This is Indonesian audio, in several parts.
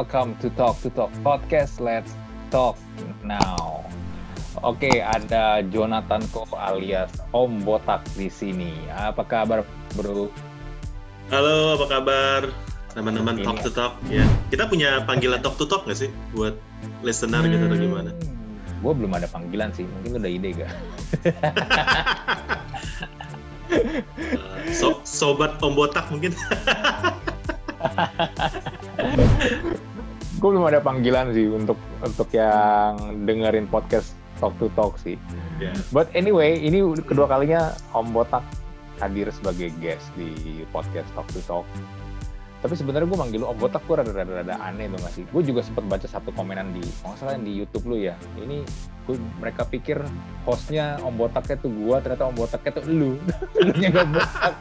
welcome to Talk Podcast. Let's talk now. Oke, ada Jonathan Ko alias Om Botak di sini. Apa kabar, Bro? Halo, apa kabar? Teman-teman Talk to Talk. Ya, kita punya panggilan Talk to Talk nggak sih buat listener gitu atau gimana? Gue belum ada panggilan sih. Mungkin udah ide gak? Sobat Om Botak mungkin. Gue belum ada panggilan sih untuk yang dengerin podcast Talk to Talk sih. Yeah. But anyway, ini kedua kalinya Om Botak hadir sebagai guest di podcast Talk to Talk. Tapi sebenarnya gue manggil lu Om Botak gue rada aneh tuh nggak sih? Gue juga sempat baca satu komenan di, kalau nggak salah di YouTube lu ya. Ini mereka pikir hostnya Om Botaknya tuh gue, ternyata Om Botaknya tuh lu. Lunya gak botak.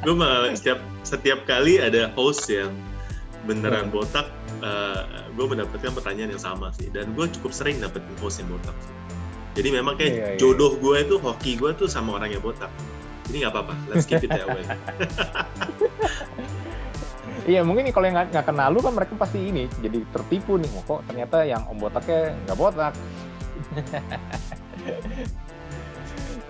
Gue malah setiap kali ada host yang beneran botak, gue mendapatkan pertanyaan yang sama sih. Dan gue cukup sering dapetin host yang botak sih. Jadi memang kayak jodoh gue itu, hoki gue tuh sama orang yang botak. Ini nggak apa-apa, let's keep it that way. Iya, mungkin nih kalau yang nggak kenal lu kan mereka pasti ini jadi tertipu nih, kok ternyata yang Om Botaknya nggak botak.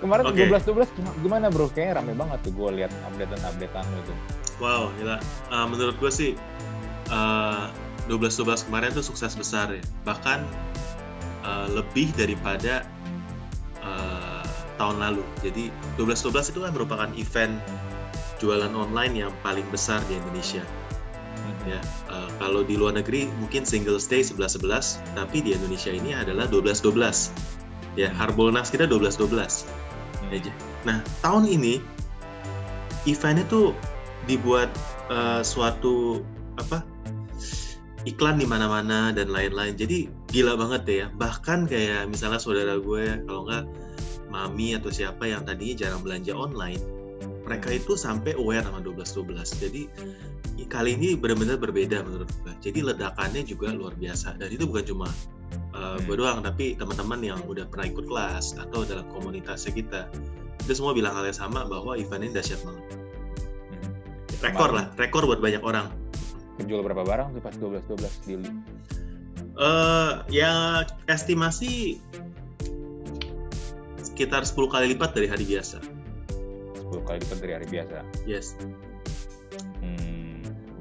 Kemarin 12 gimana bro? Kayaknya rame banget tuh gue lihat updatean lu tuh. Wow, gila. Menurut gue sih 12 kemarin tuh sukses besar ya. Bahkan lebih daripada tahun lalu. Jadi 12 itu kan merupakan event jualan online yang paling besar di Indonesia. Ya, kalau di luar negeri mungkin Singles Day 11-11, tapi di Indonesia ini adalah 12-12. Ya, Harbolnas kita 12-12 aja. Nah, tahun ini eventnya tuh dibuat suatu iklan di mana-mana dan lain-lain. Jadi gila banget ya. Bahkan kayak misalnya saudara gue, kalau nggak mami atau siapa yang tadinya jarang belanja online, mereka itu sampai aware sama 12-12. Jadi kali ini benar-benar berbeda menurut gue. Jadi ledakannya juga luar biasa. Dan itu bukan cuma gue doang, tapi teman-teman yang udah pernah ikut kelas atau dalam komunitasnya kita. Itu semua bilang hal yang sama bahwa event ini dahsyat banget. Rekor buat banyak orang. Penjual berapa barang tuh pas 12-12 deal? Ya estimasi sekitar 10 kali lipat dari hari biasa. 10 kali lipat dari hari biasa? Yes.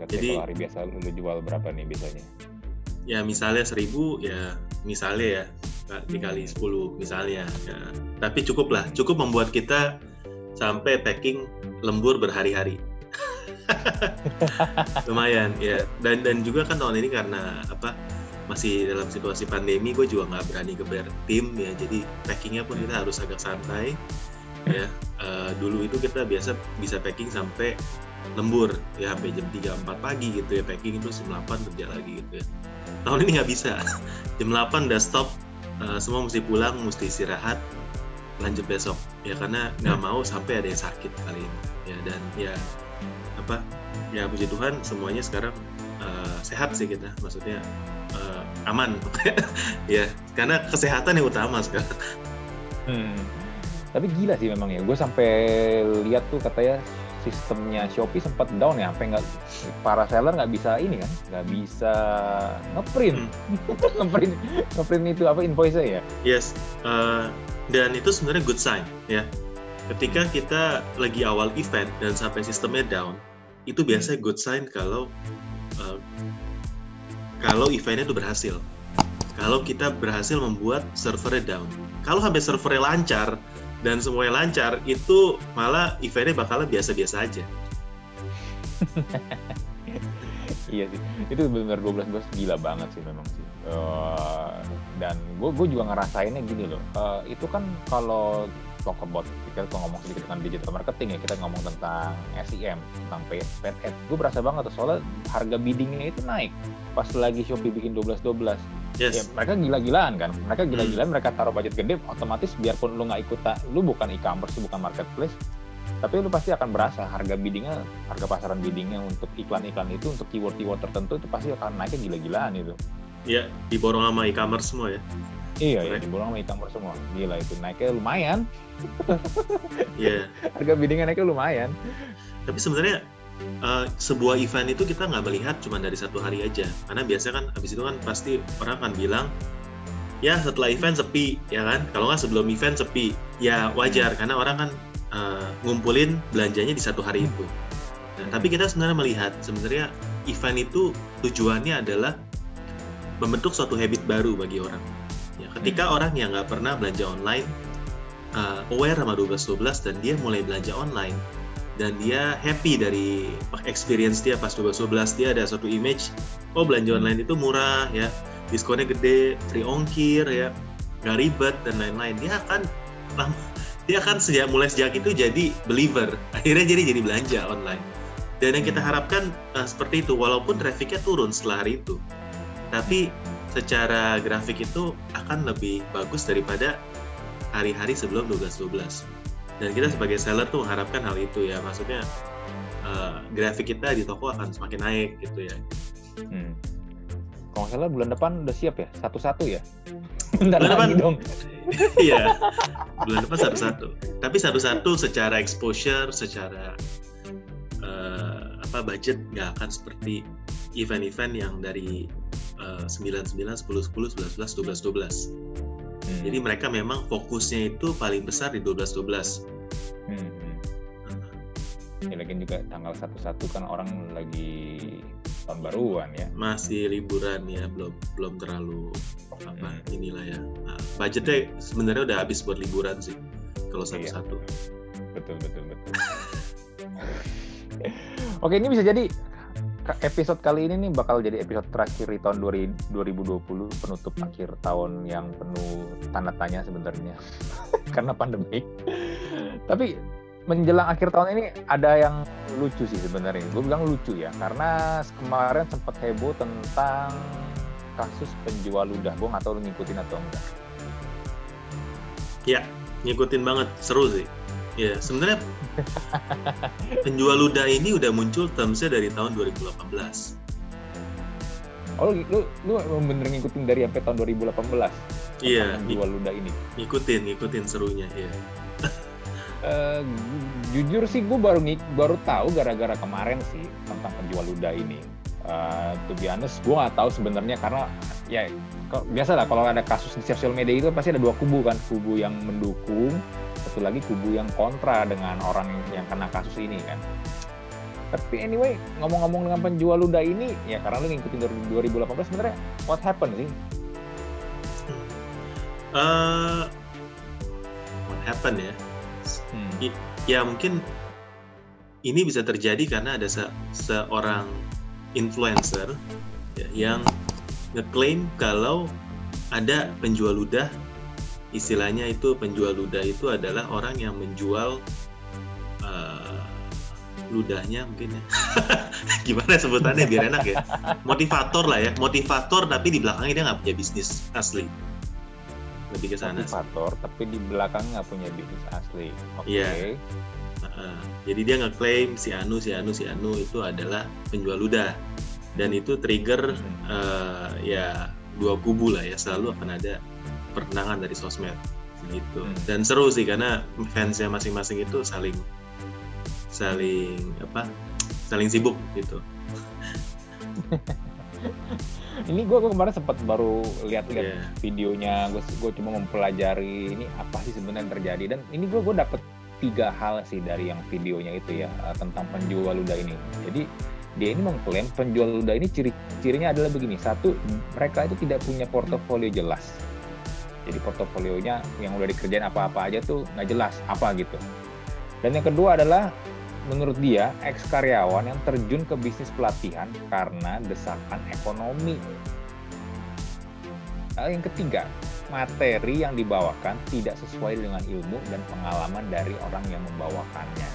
Jadi kalau hari biasa lu jual berapa nih biasanya? Ya misalnya 1.000 ya, misalnya ya dikali 10 misalnya ya. Tapi cukup membuat kita sampai packing lembur berhari-hari. Lumayan ya. Dan juga kan tahun ini karena masih dalam situasi pandemi, gue juga nggak berani geber tim ya, jadi packingnya pun kita harus agak santai ya. Dulu itu kita biasa bisa packing sampai lembur ya, sampai jam 3-4 pagi gitu ya, packing itu jam 8 kerja lagi gitu ya. Tahun ini nggak bisa. Jam 8 udah stop, semua mesti pulang, mesti istirahat, lanjut besok ya, karena nggak mau sampai ada yang sakit kali ini ya. Dan ya puji Tuhan semuanya sekarang sehat sih kita, maksudnya aman ya, karena kesehatan yang utama sekarang. Tapi gila sih memang ya, gue sampai lihat tuh katanya sistemnya Shopee sempat down ya, sampai para seller nggak bisa ini kan, nggak bisa ngeprint itu invoice-nya ya. Yes, dan itu sebenarnya good sign ya. Ketika kita lagi awal event dan sampai sistemnya down, itu biasanya good sign kalau eventnya itu berhasil. Kalau kita berhasil membuat servernya down. Kalau sampai servernya lancar dan semuanya lancar, itu malah eventnya bakalan biasa-biasa aja. Iya sih, itu benar 12 gila banget sih memang sih. Dan gue juga ngerasainnya gini loh. Itu kan kalau talk about, kita ngomong sedikit tentang digital marketing ya, kita ngomong tentang SEM, tentang paid ad. Gue berasa banget tuh, soalnya harga biddingnya itu naik pas lagi Shopee bikin 12-12. Yes. Ya, mereka gila-gilaan kan, mereka taruh budget gede, otomatis biarpun lu nggak ikut, lu bukan e-commerce, bukan marketplace, tapi lu pasti akan berasa harga pasaran biddingnya untuk iklan-iklan itu, untuk keyword tertentu itu pasti akan naiknya gila-gilaan itu. Iya, diborong sama e-commerce semua ya. Iya, diborong sama e-commerce semua. Gila itu, naiknya lumayan. Iya. Harga biddingnya naiknya lumayan. Tapi sebenarnya sebuah event itu kita nggak melihat cuma dari satu hari aja, karena biasanya kan habis itu kan pasti orang akan bilang ya setelah event sepi ya kan, kalau nggak sebelum event sepi ya wajar karena orang kan ngumpulin belanjanya di satu hari itu. Nah, tapi kita sebenarnya melihat sebenarnya event itu tujuannya adalah membentuk suatu habit baru bagi orang. Ya, ketika orang yang nggak pernah belanja online aware sama 12.12 dan dia mulai belanja online dan dia happy dari experience dia pas 12.12, dia ada suatu image, oh belanja online itu murah ya, diskonnya gede, free ongkir ya, nggak ribet dan lain-lain. Dia akan sejak itu jadi believer, akhirnya jadi belanja online. Dan yang kita harapkan seperti itu, walaupun trafficnya turun setelah hari itu, tapi secara grafik itu akan lebih bagus daripada hari-hari sebelum 12.12. Dan kita sebagai seller tuh mengharapkan hal itu ya, maksudnya grafik kita di toko akan semakin naik gitu ya. Kalau salah bulan depan udah siap ya? Satu-satu ya? Bulan depan dong. Iya, bulan depan satu-satu. Tapi satu-satu secara exposure, secara budget nggak akan seperti event-event yang dari 99, 10, 10, 11, 12. Jadi mereka memang fokusnya itu paling besar di 12-12. Ya lagi juga tanggal 1-1 kan orang lagi tahun baruan ya. Masih liburan ya, belum terlalu inilah ya. Nah, budgetnya sebenarnya udah habis buat liburan sih kalau 1-1. Betul. Oke, ini bisa jadi episode kali ini nih bakal jadi episode terakhir di tahun 2020, penutup akhir tahun yang penuh tanda tanya sebenarnya karena pandemik. Tapi menjelang akhir tahun ini ada yang lucu sih sebenarnya. Gue bilang lucu ya, karena kemarin sempat heboh tentang kasus penjual ludah. Gue nggak tahu lu ngikutin atau enggak. Ya, ngikutin banget, seru sih. Ya, sebenarnya penjual ludah ini udah muncul termsnya dari tahun 2018. Oh, lu bener ngikutin dari sampai tahun 2018? Iya. Penjual ludah ini? Ngikutin serunya ya. Jujur sih gue baru tahu gara-gara kemarin sih tentang penjual ludah ini. To be honest, gue nggak tahu sebenarnya karena ya biasa lah kalau ada kasus di sosial media itu pasti ada dua kubu kan, kubu yang mendukung, satu lagi kubu yang kontra dengan orang yang kena kasus ini kan. Tapi anyway, ngomong-ngomong dengan penjual ludah ini, ya karena lu ngikutin dari 2018 sebenarnya, what happened sih? What happened ya? Ya mungkin ini bisa terjadi karena ada seorang influencer ya, yang ngeklaim kalau ada penjual ludah, istilahnya itu penjual ludah itu adalah orang yang menjual ludahnya mungkin ya. Gimana sebutannya biar enak ya, motivator lah ya, motivator tapi di belakangnya dia nggak punya bisnis asli, lebih ke sana. Motivator tapi di belakangnya nggak punya bisnis asli. Oke. Yeah. Jadi dia ngeklaim si Anu itu adalah penjual ludah, dan itu trigger ya dua kubu lah ya, selalu akan ada pertentangan dari sosmed gitu. Dan seru sih karena fansnya masing-masing itu saling sibuk gitu. Ini gue kemarin sempat baru lihat videonya, gue cuma mempelajari ini apa sih sebenarnya yang terjadi, dan ini gue dapet 3 hal sih dari yang videonya itu ya, tentang penjual ludah ini. Jadi dia ini mengklaim penjual ludah ini ciri-cirinya adalah begini. Satu, mereka itu tidak punya portofolio jelas. Jadi portofolionya yang udah dikerjain apa-apa aja tuh nggak jelas apa gitu. Dan yang kedua adalah menurut dia ex karyawan yang terjun ke bisnis pelatihan karena desakan ekonomi. Yang ketiga, materi yang dibawakan tidak sesuai dengan ilmu dan pengalaman dari orang yang membawakannya.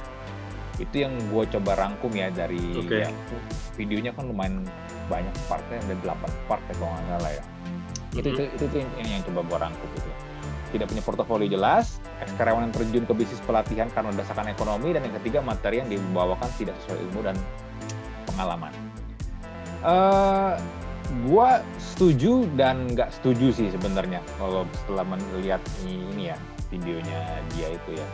Itu yang gue coba rangkum ya dari ya, videonya kan lumayan banyak partnya, ada 8 part ya kalau nggak salah ya. Itu yang coba gue rangkum itu. Tidak punya portofolio jelas, ex karyawan yang terjun ke bisnis pelatihan karena desakan ekonomi, dan yang ketiga materi yang dibawakan tidak sesuai ilmu dan pengalaman. Gua setuju dan nggak setuju sih sebenarnya kalau setelah melihat ini ya videonya dia itu ya.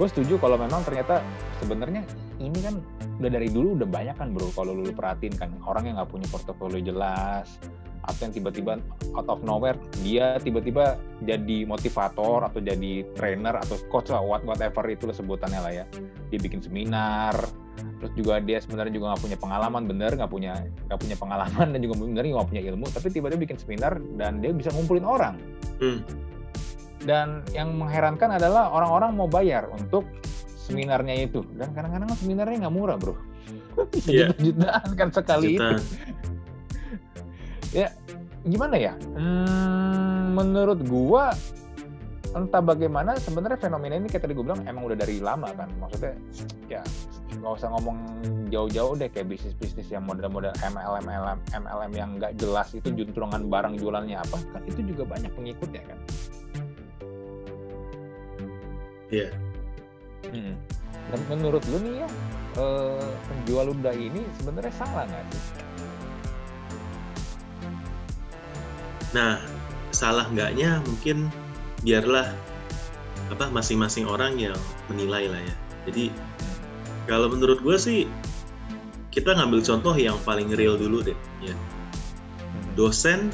Gue setuju kalau memang ternyata sebenarnya ini kan udah dari dulu udah banyak kan bro, kalau lu perhatiin kan orang yang nggak punya portofolio jelas, atau yang tiba-tiba out of nowhere dia tiba-tiba jadi motivator atau jadi trainer atau coach lah, whatever itu sebutannya lah ya. Dia bikin seminar, terus juga dia sebenarnya juga nggak punya pengalaman, nggak punya pengalaman dan juga bener nggak punya ilmu, tapi tiba-tiba bikin seminar dan dia bisa ngumpulin orang. Dan yang mengherankan adalah orang-orang mau bayar untuk seminarnya itu, dan kadang-kadang seminarnya nggak murah bro. Bisa jutaan kan sekali itu. Ya gimana ya, menurut gua entah bagaimana sebenarnya fenomena ini kayak tadi gue bilang emang udah dari lama kan, maksudnya ya nggak usah ngomong jauh-jauh deh, kayak bisnis-bisnis yang model-model MLM yang nggak jelas itu juntrungan barang jualannya apa kan, itu juga banyak pengikutnya kan. Iya. Dan menurut lu nih ya, penjual ludah ini sebenarnya salah nggak sih? Nah, salah nggaknya mungkin biarlah masing-masing orang yang menilai lah ya. Jadi kalau menurut gue sih kita ngambil contoh yang paling real dulu deh ya. Dosen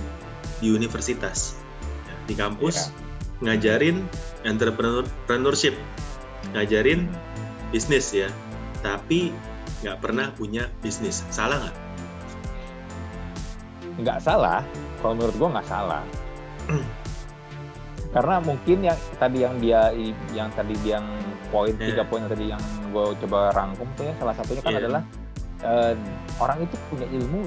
di universitas ya, di kampus ngajarin entrepreneurship, ngajarin bisnis ya, tapi nggak pernah punya bisnis. Salah nggak? Nggak salah, kalau menurut gue nggak salah. Karena mungkin yang tadi yang poin 3 poin tadi yang gue coba rangkum tuh ya, salah satunya kan adalah orang itu punya ilmu,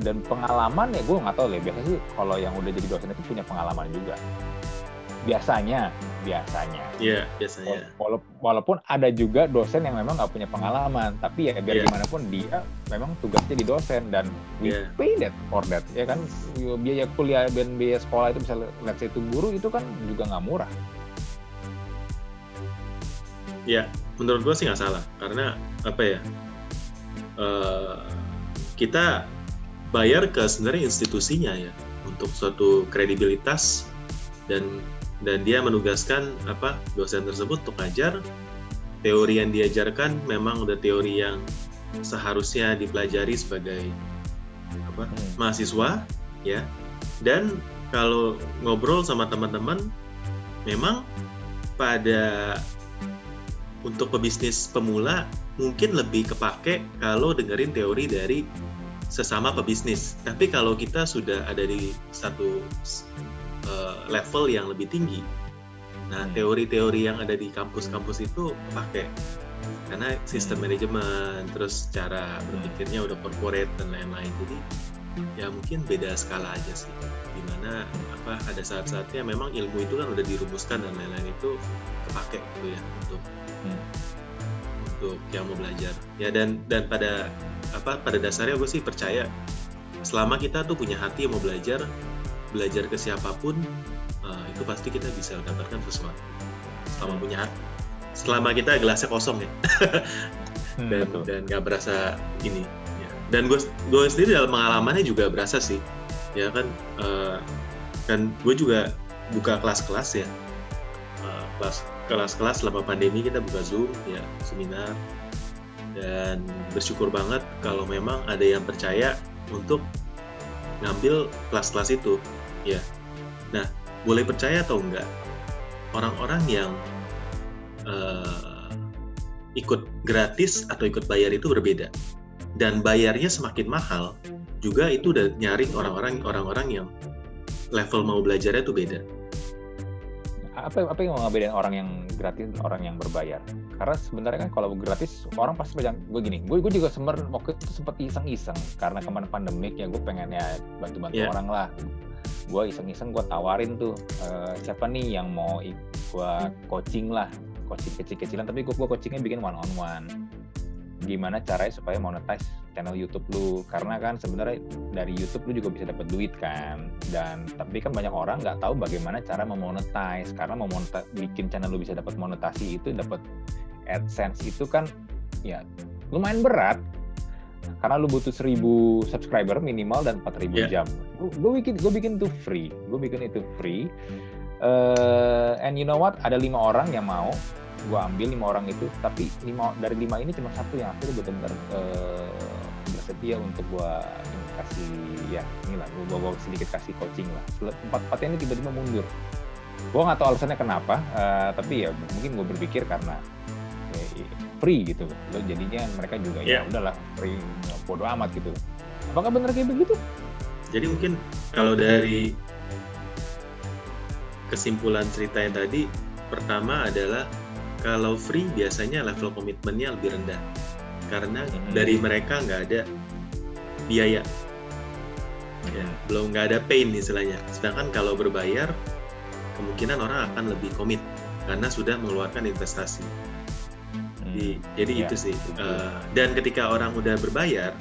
dan pengalaman ya gue nggak tahu deh, biasanya sih kalau yang udah jadi dosen itu punya pengalaman juga. Biasanya. Iya, biasanya. Walaupun ada juga dosen yang memang nggak punya pengalaman, tapi ya biar gimana pun dia memang tugasnya di dosen dan we pay that for that, ya kan. Biaya kuliah dan biaya sekolah itu bisa let's say itu guru itu kan juga nggak murah. Ya, menurut gue sih nggak salah, karena kita bayar ke sebenarnya institusinya ya untuk suatu kredibilitas, dan dia menugaskan dosen tersebut untuk ngajar. Teori yang diajarkan memang udah teori yang seharusnya dipelajari sebagai mahasiswa ya. Dan kalau ngobrol sama teman-teman, memang untuk pebisnis pemula mungkin lebih kepake kalau dengerin teori dari sesama pebisnis. Tapi kalau kita sudah ada di satu level yang lebih tinggi, nah teori-teori yang ada di kampus-kampus itu pakai, karena sistem manajemen, terus cara berpikirnya udah corporate dan lain-lain. Jadi ya mungkin beda skala aja sih, dimana ada saat-saatnya memang ilmu itu kan udah dirumuskan dan lain-lain itu kepake gitu ya untuk yang mau belajar ya. Dan pada dasarnya gue sih percaya selama kita tuh punya hati yang mau belajar ke siapapun, itu pasti kita bisa mendapatkan sesuatu. Selama kita gelasnya kosong ya, dan nggak berasa ini. Ya. Dan gue sendiri dalam pengalamannya juga berasa sih, ya kan. Kan gue juga buka kelas-kelas ya, kelas-kelas selama pandemi kita buka Zoom ya, seminar, dan bersyukur banget kalau memang ada yang percaya untuk ngambil kelas-kelas itu ya. Nah, boleh percaya atau enggak, orang-orang yang ikut gratis atau ikut bayar itu berbeda, dan bayarnya semakin mahal juga itu udah nyaring orang-orang yang level mau belajarnya itu beda. Apa yang mau ngebedain orang yang gratis dan orang yang berbayar? Karena sebenarnya kan kalau gratis orang pasti bilang gue juga waktu itu sempat iseng-iseng karena kemarin pandemik ya, gue pengen ya bantu-bantu orang lah. Gue iseng-iseng gue tawarin tuh siapa nih yang mau gue coaching kecil-kecilan, tapi gue coachingnya bikin one on one. Gimana caranya supaya monetize channel YouTube lu, karena kan sebenarnya dari YouTube lu juga bisa dapat duit kan, dan tapi kan banyak orang nggak tahu bagaimana cara memonetize, karena bikin channel lu bisa dapat monetasi itu, dapat AdSense itu kan ya lumayan berat, karena lu butuh 1.000 subscriber minimal dan 4.000 jam. Gue bikin itu free, and you know what, ada 5 orang yang mau, gue ambil 5 orang itu, tapi dari 5 ini cuma 1 yang akhirnya benar-benar bersedia untuk gue kasih ya inilah, gue sedikit kasih coaching lah. 4 ini tiba-tiba mundur. Gue nggak tahu alasannya kenapa, tapi ya mungkin gue berpikir karena free gitu loh, jadinya mereka juga ya udahlah free, bodo amat gitu. Apakah benar kayak begitu? Jadi mungkin kalau dari kesimpulan cerita yang tadi, pertama adalah kalau free biasanya level komitmennya lebih rendah karena dari mereka nggak ada biaya, ya, belum nggak ada pain istilahnya. Sedangkan kalau berbayar kemungkinan orang akan lebih komit karena sudah mengeluarkan investasi. Jadi itu sih. Dan ketika orang udah berbayar,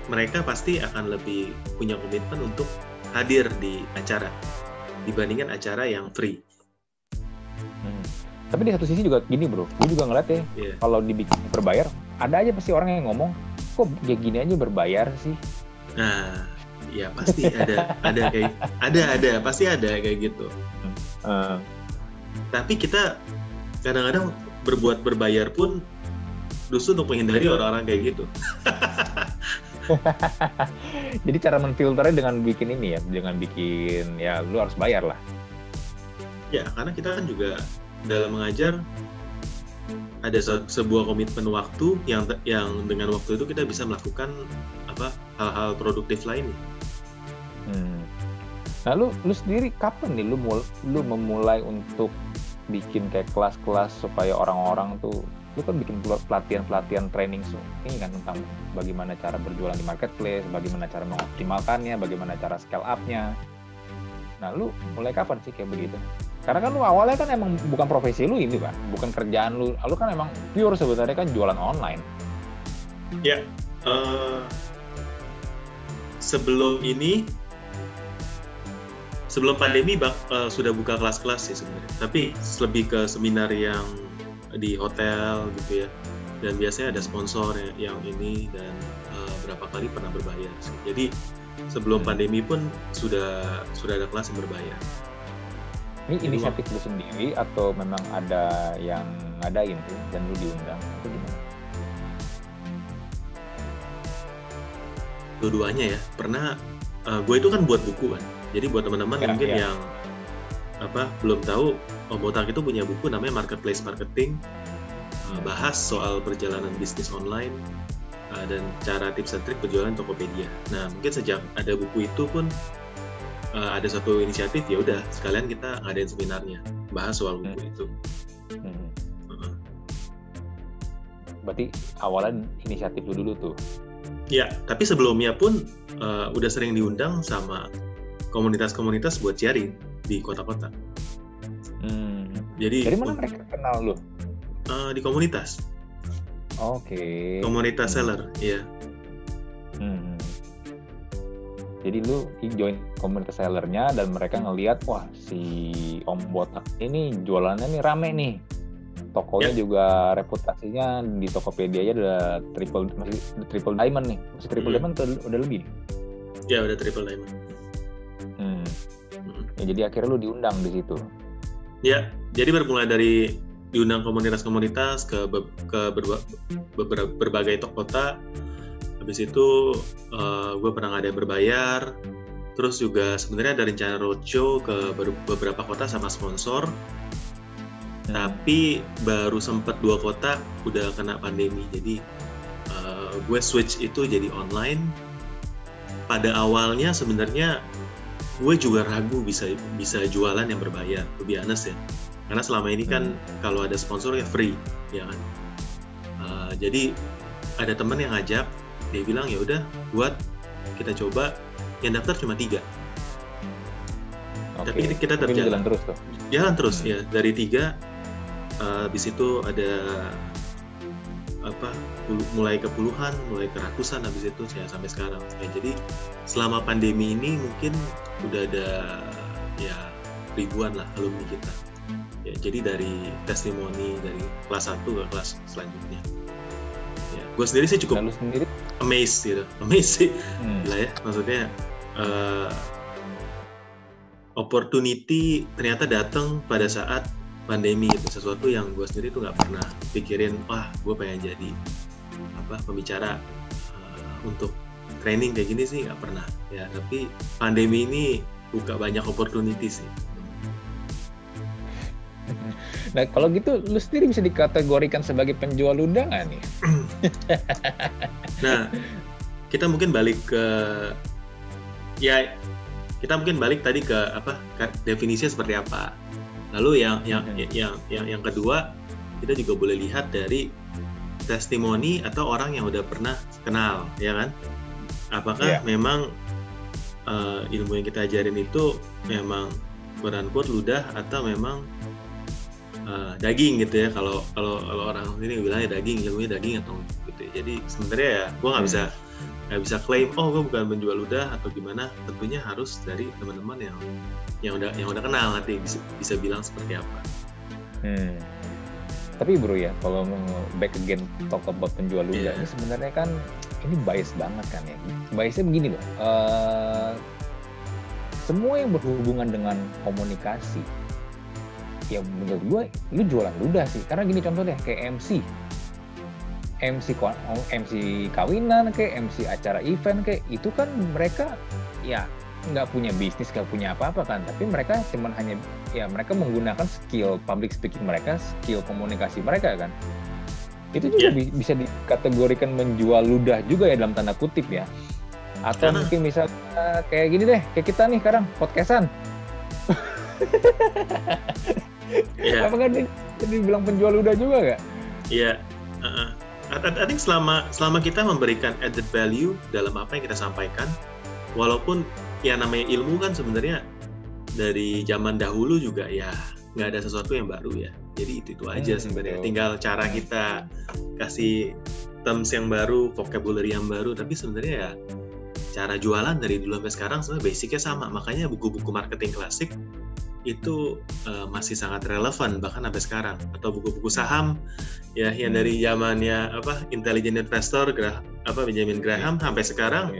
mereka pasti akan lebih punya komitmen untuk hadir di acara dibandingkan acara yang free. Tapi di satu sisi juga gini bro, gue juga ngeliat ya, kalau dibikin berbayar, ada aja pasti orang yang ngomong, kok kayak gini aja berbayar sih? Nah, ya pasti ada pasti ada kayak gitu. Tapi kita kadang-kadang berbuat berbayar pun justru untuk menghindari orang-orang kayak gitu. Jadi cara menfilternya dengan bikin ini ya, dengan bikin ya lu harus bayar lah. Ya, karena kita kan juga dalam mengajar ada sebuah komitmen waktu yang dengan waktu itu kita bisa melakukan hal-hal produktif lainnya. Nah, lu sendiri kapan nih lu memulai untuk bikin kayak kelas-kelas supaya orang-orang tuh, lu kan bikin pelatihan training ini kan tentang bagaimana cara berjualan di marketplace, bagaimana cara mengoptimalkannya, bagaimana cara scale up-nya. Nah, lu mulai kapan sih kayak begitu? Karena kan lu awalnya kan emang bukan profesi lu ini kan, bukan kerjaan lu kan emang pure sebenarnya kan jualan online. Ya, sebelum pandemi sudah buka kelas-kelas sih sebenarnya, tapi lebih ke seminar yang di hotel gitu ya, dan biasanya ada sponsor yang ini, dan berapa kali pernah berbayar. Jadi sebelum pandemi pun sudah ada kelas yang berbayar. Ini inisiatif lu sendiri atau memang ada yang ngadain tuh dan lu diundang atau gimana? Dua-duanya ya. Pernah gue itu kan buat buku kan. Jadi buat teman-teman mungkin yang belum tahu, Botak itu punya buku namanya Marketplace Marketing, bahas soal perjalanan bisnis online dan cara tips dan trik berjualan Tokopedia. Nah, mungkin sejak ada buku itu pun ada satu inisiatif, ya udah sekalian kita ngadain seminarnya bahas soal buku itu. Berarti awalnya inisiatif lu dulu tuh? Ya, tapi sebelumnya pun udah sering diundang sama komunitas-komunitas buat sharing di kota-kota. Jadi dari mana mereka kenal lu? Di komunitas. Oke. Komunitas seller, ya. Jadi lu join komunitas sellernya dan mereka ngelihat, wah si Om Botak ini jualannya nih rame nih. Tokonya juga reputasinya di Tokopedia aja udah triple diamond nih. Masih triple diamond udah lebih? Ya udah triple diamond. Ya, jadi akhirnya lu diundang di situ. Ya, jadi bermula dari diundang komunitas-komunitas ke berbagai kota. Habis itu gue pernah ngadain berbayar. Terus juga sebenarnya ada rencana roadshow ke beberapa kota sama sponsor. Tapi baru sempat 2 kota udah kena pandemi. Jadi gue switch itu jadi online. Pada awalnya sebenarnya gue juga ragu bisa jualan yang berbayar, to be honest ya. Karena selama ini kan kalau ada sponsor ya free, ya kan. Jadi ada teman yang ngajak, dia bilang ya udah buat kita coba, yang daftar cuma 3. Tapi kita tetap jalan terus tuh. Jalan terus ya, dari 3 habis itu ada mulai ke puluhan, mulai ke ratusan, habis itu ya sampai sekarang. Ya, jadi selama pandemi ini mungkin udah ada ya ribuan lah alumni kita. Ya, jadi dari testimoni dari kelas 1 ke kelas selanjutnya. Ya, gue sendiri sih cukup amazed sih lah ya. Maksudnya opportunity ternyata datang pada saat pandemi itu sesuatu yang gue sendiri tuh nggak pernah pikirin, wah gue pengen jadi pembicara untuk training kayak gini sih, nggak pernah ya. Tapi pandemi ini buka banyak opportunity sih. Nah kalau gitu lu sendiri bisa dikategorikan sebagai penjual ludah nggak nih? Nah kita mungkin balik ke tadi ke definisinya seperti apa. Lalu yang kedua, kita juga boleh lihat dari testimoni atau orang yang udah pernah kenal, ya kan? Apakah memang ilmu yang kita ajarin itu memang quote-unquote ludah atau memang daging gitu ya? Kalau orang ini bilangnya daging, ilmunya daging atau gitu. Jadi sebenarnya ya, gue nggak bisa klaim, oh gue bukan penjual ludah atau gimana. Tentunya harus dari teman-teman yang udah kenal, nanti bisa bilang seperti apa. Tapi bro ya, kalau back again talk about penjual ludah ini sebenarnya kan ini bias banget kan ya. Biasnya begini loh, semua yang berhubungan dengan komunikasi, ya menurut gue, lu jualan ludah sih. Karena gini contohnya, kayak MC kawinan, kayak MC acara event, kayak itu kan mereka ya nggak punya bisnis, nggak punya apa-apa kan, tapi mereka cuman hanya ya mereka menggunakan skill public speaking mereka, skill komunikasi mereka kan. Itu juga bisa dikategorikan menjual ludah juga ya dalam tanda kutip ya. Atau mungkin misal kayak gini deh, kayak kita nih sekarang podcastan. Apakah dibilang penjual ludah juga nggak? Iya. I think selama kita memberikan added value dalam apa yang kita sampaikan, walaupun ya namanya ilmu kan sebenarnya dari zaman dahulu juga ya nggak ada sesuatu yang baru ya. Jadi itu aja sebenarnya. Tinggal cara kita kasih terms yang baru, vocabulary yang baru. Tapi sebenarnya ya cara jualan dari dulu sampai sekarang sebenarnya basicnya sama. Makanya buku-buku marketing klasik itu masih sangat relevan bahkan sampai sekarang. Atau buku-buku saham ya yang dari zamannya Intelligent Investor Benjamin Graham sampai sekarang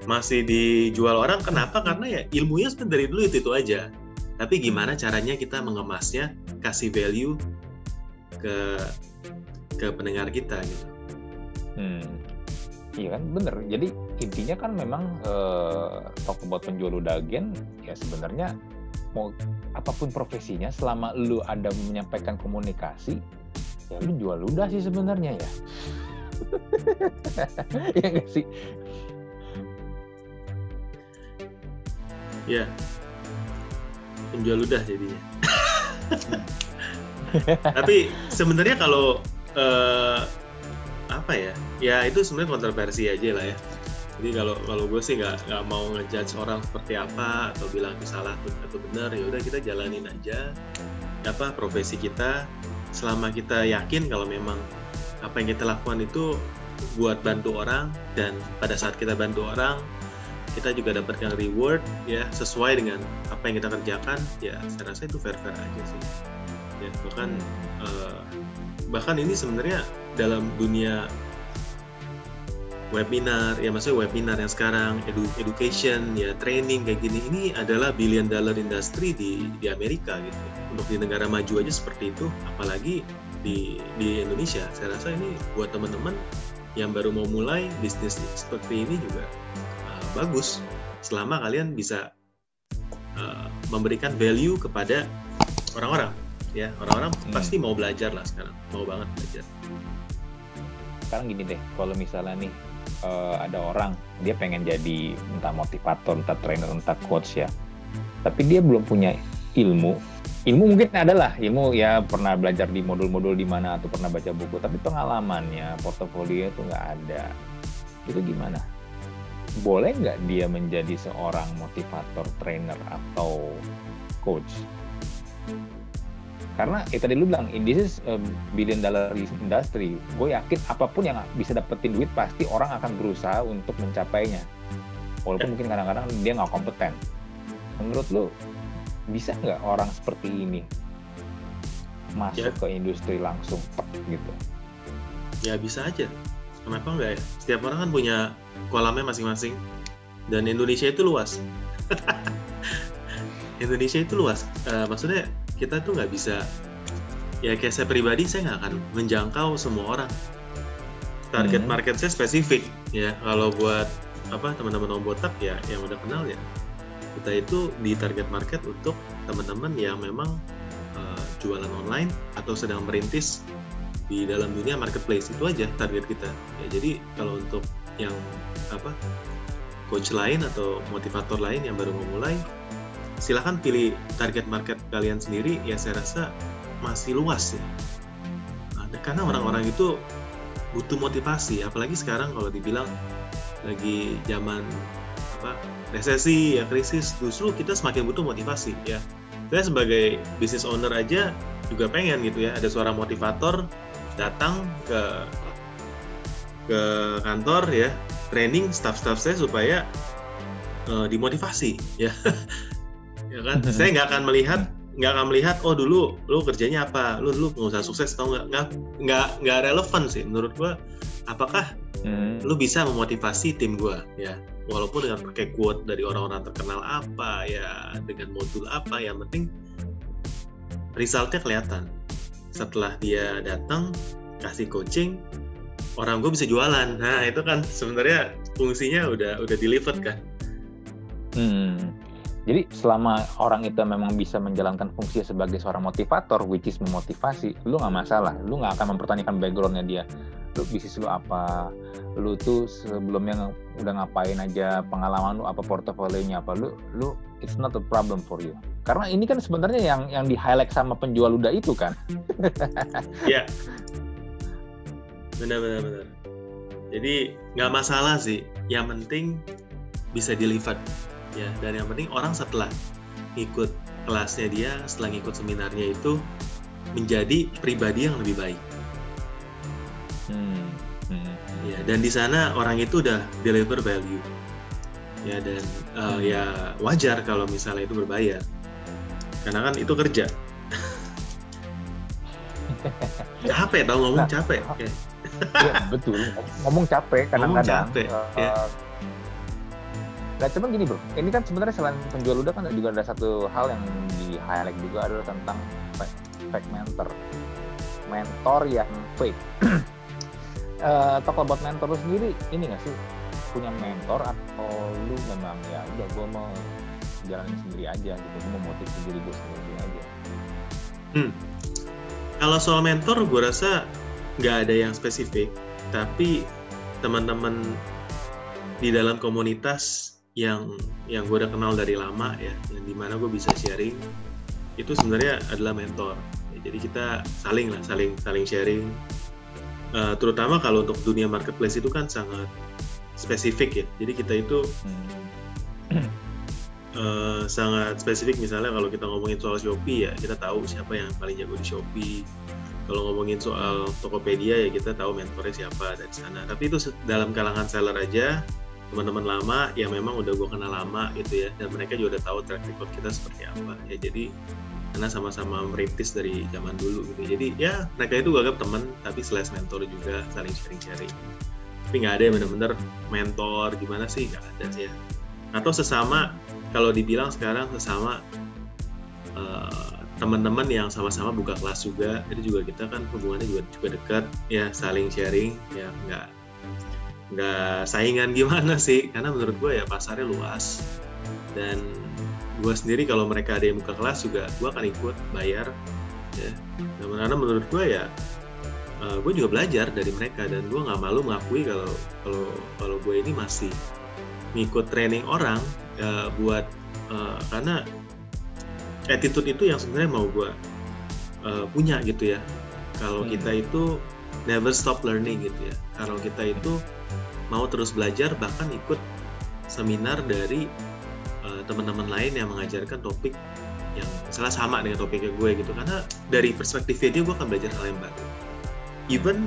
masih dijual orang. Kenapa? Karena ya ilmunya sebenarnya dari dulu itu aja. Tapi gimana caranya kita mengemasnya, kasih value ke pendengar kita gitu. Iya kan, bener. Jadi intinya kan memang talk about penjual ludah again, ya sebenarnya mau apapun profesinya, selama lu ada menyampaikan komunikasi, ya lu jual ludah sih sebenarnya ya. Iya nggak sih? Ya, penjual ludah jadinya. Tapi sebenarnya kalau ya itu sebenarnya kontroversi aja lah ya. Jadi kalau gue sih nggak mau ngejudge orang seperti apa atau bilang itu salah atau benar. Ya udah, kita jalanin aja profesi kita, selama kita yakin kalau memang apa yang kita lakukan itu buat bantu orang, dan pada saat kita bantu orang kita juga dapatkan reward ya sesuai dengan apa yang kita kerjakan, ya saya rasa itu fair aja sih ya. Bahkan ini sebenarnya dalam dunia webinar ya, maksudnya webinar yang sekarang education ya, training kayak gini, ini adalah billion dollar industry di Amerika gitu. Untuk di negara maju aja seperti itu, apalagi di Indonesia. Saya rasa ini buat teman-teman yang baru mau mulai bisnis seperti ini juga bagus, selama kalian bisa memberikan value kepada orang-orang ya. Orang-orang pasti mau belajar lah sekarang, mau banget belajar. Sekarang gini deh, kalau misalnya nih ada orang dia pengen jadi entah motivator, entah trainer, entah coach ya, tapi dia belum punya ilmu mungkin adalah ilmu ya, pernah belajar di modul-modul di mana atau pernah baca buku, tapi pengalamannya, portofolio itu nggak ada. Itu gimana? Boleh nggak dia menjadi seorang motivator, trainer, atau coach? Karena tadi lu bilang, this is a billion dollar industry. Gue yakin apapun yang bisa dapetin duit, pasti orang akan berusaha untuk mencapainya. Walaupun mungkin kadang-kadang dia nggak kompeten. Menurut lu, bisa nggak orang seperti ini masuk ke industri langsung gitu? Ya bisa aja. Kenapa nggak ya? Setiap orang kan punya kolamnya masing-masing. Dan Indonesia itu luas. Indonesia itu luas. Maksudnya kita tuh nggak bisa ya kayak saya pribadi, saya nggak akan menjangkau semua orang. Target market saya spesifik ya. Kalau buat teman-teman Om Botak ya yang udah kenal ya, kita itu di target market untuk teman-teman yang memang jualan online atau sedang merintis di dalam dunia marketplace. Itu aja target kita ya. Jadi kalau untuk yang coach lain atau motivator lain yang baru memulai, silahkan pilih target market kalian sendiri ya. Saya rasa masih luas ya, karena orang-orang itu butuh motivasi, apalagi sekarang kalau dibilang lagi zaman resesi ya, krisis, justru kita semakin butuh motivasi ya. Saya sebagai business owner aja juga pengen gitu ya, ada suara motivator datang ke kantor ya, training staff-staff saya supaya dimotivasi ya. Ya kan, saya nggak akan melihat oh dulu lu kerjanya apa, lu dulu pengusaha sukses atau nggak relevan sih menurut gua. Apakah lu bisa memotivasi tim gua ya, walaupun dengan pakai quote dari orang-orang terkenal apa ya, dengan modul apa, yang penting resultnya kelihatan. Setelah dia datang kasih coaching, orang gue bisa jualan. Nah itu kan sebenarnya fungsinya udah delivered kan. Jadi selama orang itu memang bisa menjalankan fungsi sebagai seorang motivator, which is memotivasi, lu nggak masalah. Lu nggak akan mempertanyakan background-nya dia. Lu bisnis lu apa, lu tuh sebelumnya udah ngapain aja, pengalaman lu apa, portofolionya apa, lu it's not a problem for you. Karena ini kan sebenarnya yang di highlight sama penjual luda itu kan. Iya. Benar. Jadi nggak masalah sih, yang penting bisa deliver ya. Dan yang penting orang setelah ikut kelasnya dia, setelah ikut seminarnya itu menjadi pribadi yang lebih baik. Ya, dan di sana orang itu udah deliver value ya. Dan ya wajar kalau misalnya itu berbayar, karena kan itu kerja. Capek tau ngomong, capek. Iya betul, ngomong capek kadang-kadang. Nah cuman gini bro, ini kan sebenarnya selain penjual luda kan juga ada satu hal yang di highlight juga, adalah tentang fake mentor yang fake. Talk about mentor lu sendiri, ini nggak sih punya mentor, atau lu memang ya udah gue mau jalanin sendiri aja gitu, gue mau motivasi diri gue sendiri aja? Kalau soal mentor gue rasa nggak ada yang spesifik, tapi teman-teman di dalam komunitas yang gue udah kenal dari lama ya, yang dimana gue bisa sharing, itu sebenarnya adalah mentor ya. Jadi kita saling sharing, terutama kalau untuk dunia marketplace itu kan sangat spesifik ya. Jadi kita itu sangat spesifik. Misalnya kalau kita ngomongin soal Shopee ya, kita tahu siapa yang paling jago di Shopee. Kalau ngomongin soal Tokopedia ya, kita tahu mentornya siapa dari sana. Tapi itu dalam kalangan seller aja, teman-teman lama yang memang udah gue kenal lama gitu ya, dan mereka juga udah tahu track record kita seperti apa ya. Jadi karena sama-sama merintis dari zaman dulu gitu. Jadi ya mereka itu gue anggap teman, tapi slash mentor juga, saling sharing-sharing. Tapi nggak ada yang benar-benar mentor gimana sih, nggak ada sih ya. Atau sesama, kalau dibilang sekarang sesama teman-teman yang sama-sama buka kelas juga, itu juga kita kan hubungannya juga dekat ya, saling sharing ya, nggak saingan gimana sih, karena menurut gue ya pasarnya luas. Dan gue sendiri kalau mereka ada yang buka kelas juga gue akan ikut bayar ya. Karena menurut gue ya gue juga belajar dari mereka, dan gue nggak malu mengakui kalau gue ini masih ngikut training orang buat karena attitude itu yang sebenarnya mau gue punya gitu ya. Kalau kita itu never stop learning gitu ya, kalau kita itu mau terus belajar, bahkan ikut seminar dari teman-teman lain yang mengajarkan topik yang misalnya sama dengan topiknya gue gitu, karena dari perspektifnya dia gue akan belajar hal yang baru. Even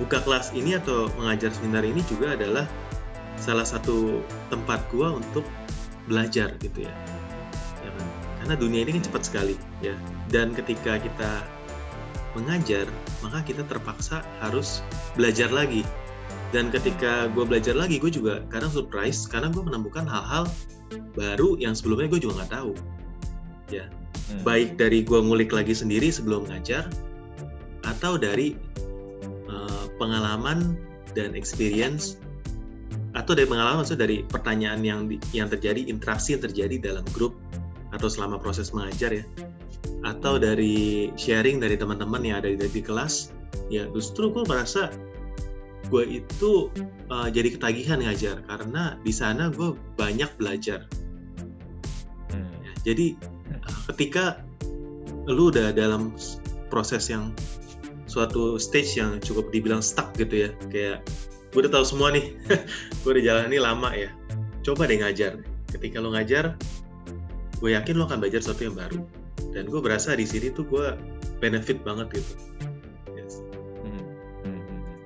buka kelas ini atau mengajar seminar ini juga adalah salah satu tempat gue untuk belajar gitu ya, kan? Karena dunia ini kan cepat sekali ya, dan ketika kita mengajar maka kita terpaksa harus belajar lagi. Dan ketika gue belajar lagi, gue juga kadang surprise karena gue menemukan hal-hal baru yang sebelumnya gue juga nggak tahu ya. baik dari gue ngulik lagi sendiri sebelum ngajar, atau dari pengalaman dan experience, atau dari pengalaman maksudnya dari pertanyaan yang terjadi, interaksi yang terjadi dalam grup atau selama proses mengajar ya, atau dari sharing dari teman-teman yang ada di kelas. Ya justru gue merasa gue itu jadi ketagihan ngajar karena di sana gue banyak belajar. Ya, jadi ketika lu udah dalam proses yang suatu stage yang cukup dibilang stuck gitu ya, kayak gue udah tahu semua nih, gue udah jalani lama ya, coba deh ngajar. Ketika lu ngajar, gue yakin lu akan belajar sesuatu yang baru. Dan gue berasa di sini tuh gue benefit banget gitu. Yes.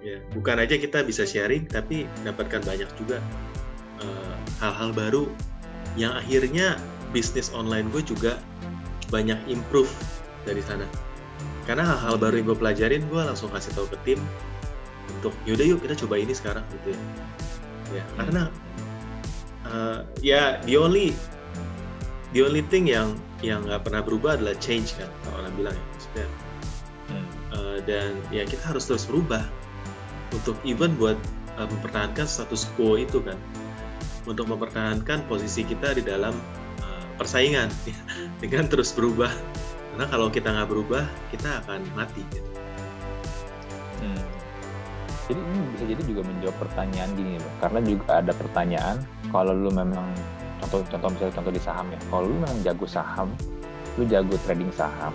Ya, bukan aja kita bisa sharing, tapi dapatkan banyak juga hal-hal baru yang akhirnya bisnis online gue juga banyak improve dari sana. Karena hal-hal baru yang gue pelajarin, gue langsung kasih tahu ke tim untuk yaudah yuk kita coba ini sekarang gitu ya. Ya karena ya the only thing yang nggak pernah berubah adalah change kan, kalau orang bilang ya maksudnya. Dan ya kita harus terus berubah untuk even buat mempertahankan status quo itu kan, untuk mempertahankan posisi kita di dalam persaingan dengan terus berubah. Karena kalau kita nggak berubah, kita akan mati. Gitu. Jadi ini bisa jadi juga menjawab pertanyaan gini loh. Karena juga ada pertanyaan, kalau lu memang contoh di saham ya, kalau lu memang jago saham, lu jago trading saham,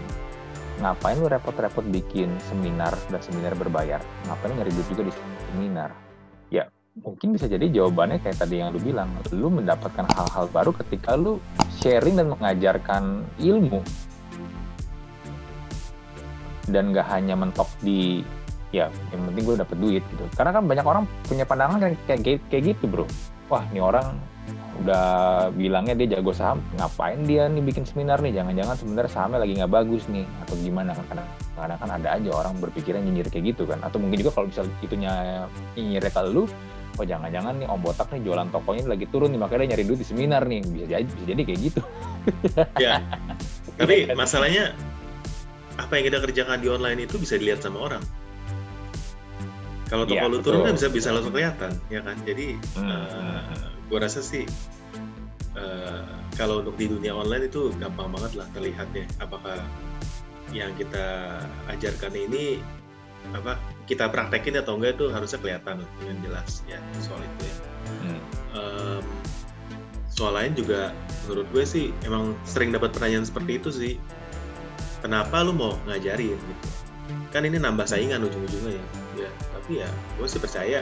ngapain lu repot-repot bikin seminar dan seminar berbayar? Ngapain nyari duit juga di seminar? Ya mungkin bisa jadi jawabannya kayak tadi yang lu bilang, lu mendapatkan hal-hal baru ketika lu sharing dan mengajarkan ilmu, dan gak hanya mentok di ya yang penting gue dapet duit gitu. Karena kan banyak orang punya pandangan kayak gitu bro. Wah ini orang udah bilangnya dia jago saham, ngapain dia nih bikin seminar nih, jangan-jangan sebenarnya sahamnya lagi nggak bagus nih atau gimana kan. Kadang-kadang kan ada aja orang berpikiran nyinyir kayak gitu kan. Atau mungkin juga kalau misal itunya nyinyir ke lu, oh jangan-jangan nih Om Botak nih jualan tokonya lagi turun nih, makanya dia nyari duit di seminar nih. Bisa jadi kayak gitu. Ya tapi masalahnya apa yang kita kerjakan di online itu bisa dilihat sama orang. Kalau toko lu turun kan bisa langsung kelihatan, ya kan? Jadi gue rasa sih kalau untuk di dunia online itu gampang banget lah terlihatnya apakah yang kita ajarkan ini apa kita praktekin atau enggak, itu harusnya kelihatan dengan jelas ya soal itu ya. Soal lain juga menurut gue sih emang sering dapat pertanyaan seperti itu sih. Kenapa lu mau ngajarin gitu? Kan ini nambah saingan ujung-ujungnya ya. Tapi ya gue sih percaya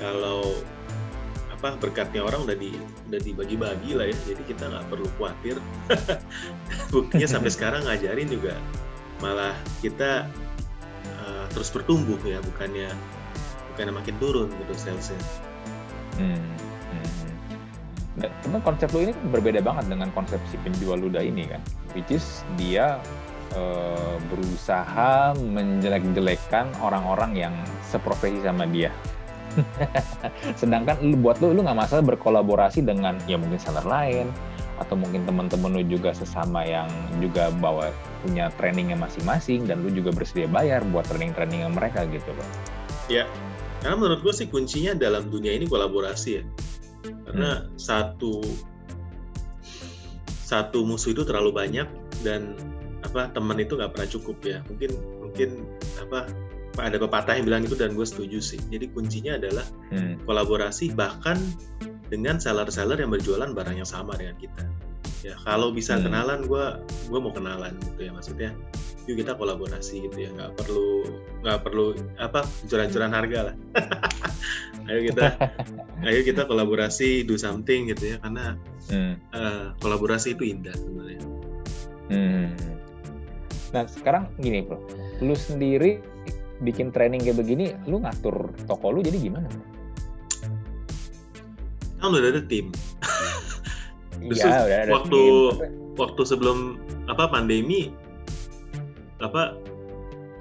kalau berkatnya orang udah dibagi-bagi lah ya, jadi kita nggak perlu khawatir. Buktinya sampai sekarang ngajarin juga malah kita terus bertumbuh ya, bukannya makin turun gitu salesnya. Karena konsep lu ini kan berbeda banget dengan konsep si penjual luda ini kan, which is dia berusaha menjelek-jelekkan orang-orang yang seprofesi sama dia. Sedangkan buat lu nggak masalah berkolaborasi dengan ya mungkin seller lain atau mungkin teman-teman lu juga sesama yang juga punya trainingnya masing-masing, dan lu juga bersedia bayar buat training-trainingnya mereka gitu loh. Ya, karena menurut gue sih kuncinya dalam dunia ini kolaborasi ya. Karena satu musuh itu terlalu banyak, dan teman itu nggak pernah cukup ya. Mungkin ada pepatah yang bilang itu, dan gue setuju sih. Jadi kuncinya adalah kolaborasi, bahkan dengan seller-seller yang berjualan barang yang sama dengan kita. Ya kalau bisa kenalan, gue mau kenalan gitu ya, maksudnya yuk kita kolaborasi gitu ya, nggak perlu curan-curan harga lah. ayo kita kolaborasi, do something gitu ya, karena kolaborasi itu indah sebenarnya. Nah sekarang gini bro, lu sendiri bikin training kayak begini, lu ngatur toko lu jadi gimana bro? Kan udah ada tim. Iya, udah ada waktu sebelum pandemi,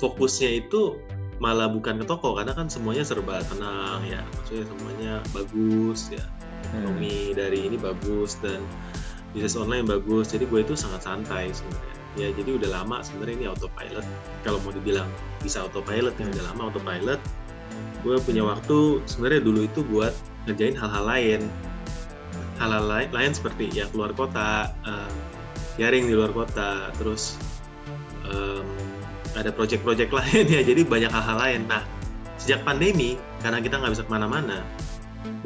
fokusnya itu malah bukan ke toko, karena kan semuanya serba tenang ya, maksudnya semuanya bagus ya, ekonomi dari ini bagus, dan bisnis online bagus. Jadi gue itu sangat santai sebenarnya. Ya jadi udah lama sebenarnya ini autopilot. Kalau mau dibilang bisa autopilot ya udah lama autopilot. Gue punya waktu sebenarnya dulu itu buat ngerjain hal-hal lain. Hal-hal lain seperti ya keluar kota, sharing di luar kota, terus ada project-project lain ya. Jadi banyak hal-hal lain. Nah sejak pandemi karena kita nggak bisa kemana-mana,